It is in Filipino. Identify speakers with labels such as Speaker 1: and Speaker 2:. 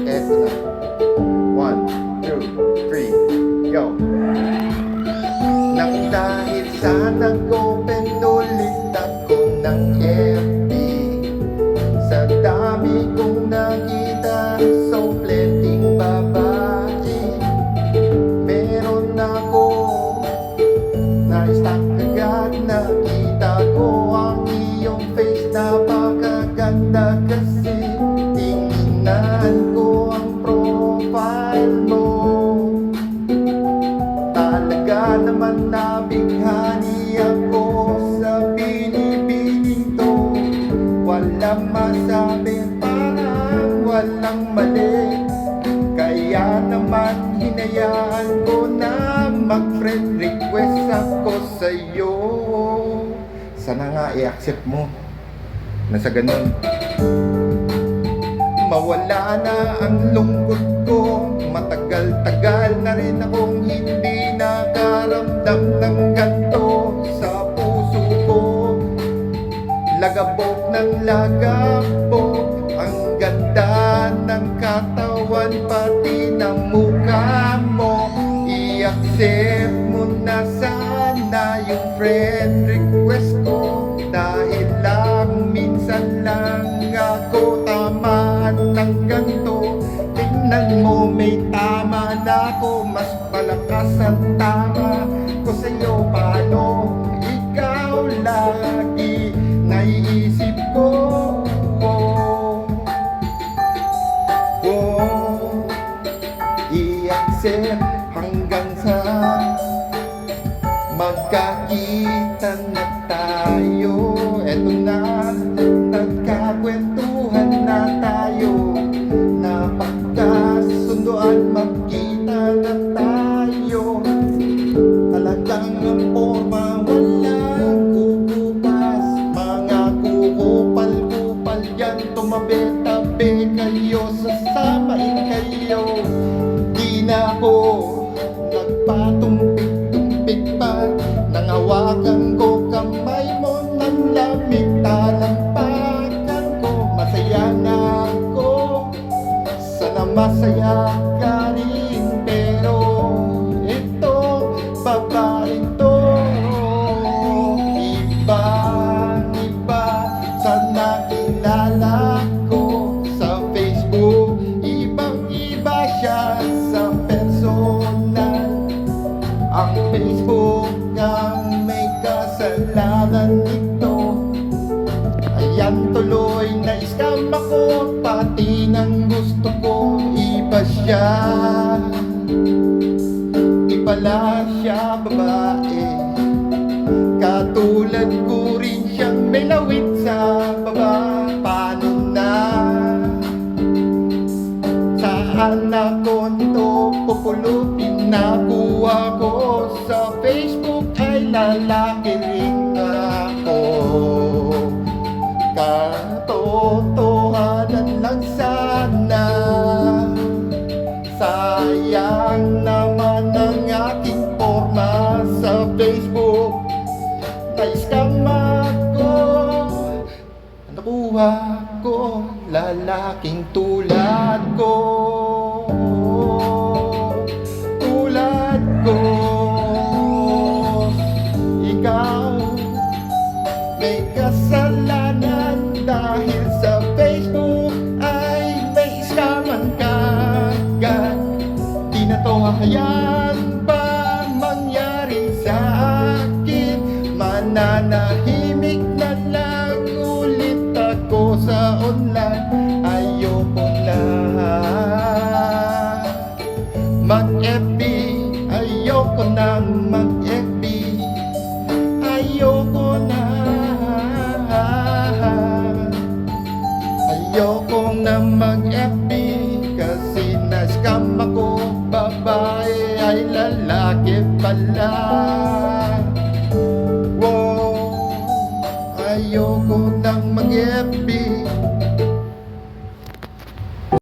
Speaker 1: Eto na. 1, 2, 3, go! Nang dahil sa nag-open ulit ako ng FB, sa dami kong nakita, so plenting babae. Meron ako na-stalk agad, nakita ko ang iyong face, napakaganda kasi. Tingnan ko ang profile mo, talaga naman nabighani ako sa binibining to. Walang masabi, parang walang mali, kaya naman hinayaan ko na mag-friend request ako sa'yo. Sana nga i-accept mo na sa ganun mawala na ang lungkot ko. Matagal-tagal na rin akong hindi nakaramdam ng ganto sa puso ko. Lagabok ng lagabok, ang ganda ng katawan pati ng mukha mo. I-accept mo na sana yung friend request ko, dahil lang minsan lang ako tamaan ng ganto. Tingnan mo, may tama na ako, mas malakas ang tama ko sa'yo. Paano ikaw lagi naiisip ko? I-accept hanggang sa magkakita na tayo. Eto na, nagkakwentuhan na tayo, napagkasunduan, magkita na tayo. Talagang ang forma walang kukupas, mga kukupal-kupal yan, tumabi-tabi kayo, sasamain kayo. Di na ako nagpatumpik-tumpik pa, nangawakan ko kamay mo ng lamig, talampakan ko, masaya na ako. Sana masaya ka rin, pero ito, babae to, iba sa nakilala ko sa Facebook. Ibang-iba siya sa personal, ang Facebook ang may kasalanan nito. Ayan, tuloy na scam ako, pati ng gusto ko. Iba siya, ipala siya babae, katulad ko rin siyang may lawit sa baba. Paano na? Saan ako nito pupulutin? Nakuha ko sa Facebook ay lalaki rin ako. Katotohanan lang sana, sayang naman ang aking forma sa Facebook. Na-scam ako, nakuha ko lalaking tulad ko. Tulad ko, ikaw may kasalanan, dahil sa Facebook ay may scaman ka agad. Di na to hahayaan pa mangyari sa akin, mananahimik na lang ulit ako sa online. Ayoko na mag-FB, ayoko na mag-FB, ayoko na, ayoko na mag-FB, kasi na-scam ako, babae ay lalaki pala. Wow, ayoko nang mag-FB.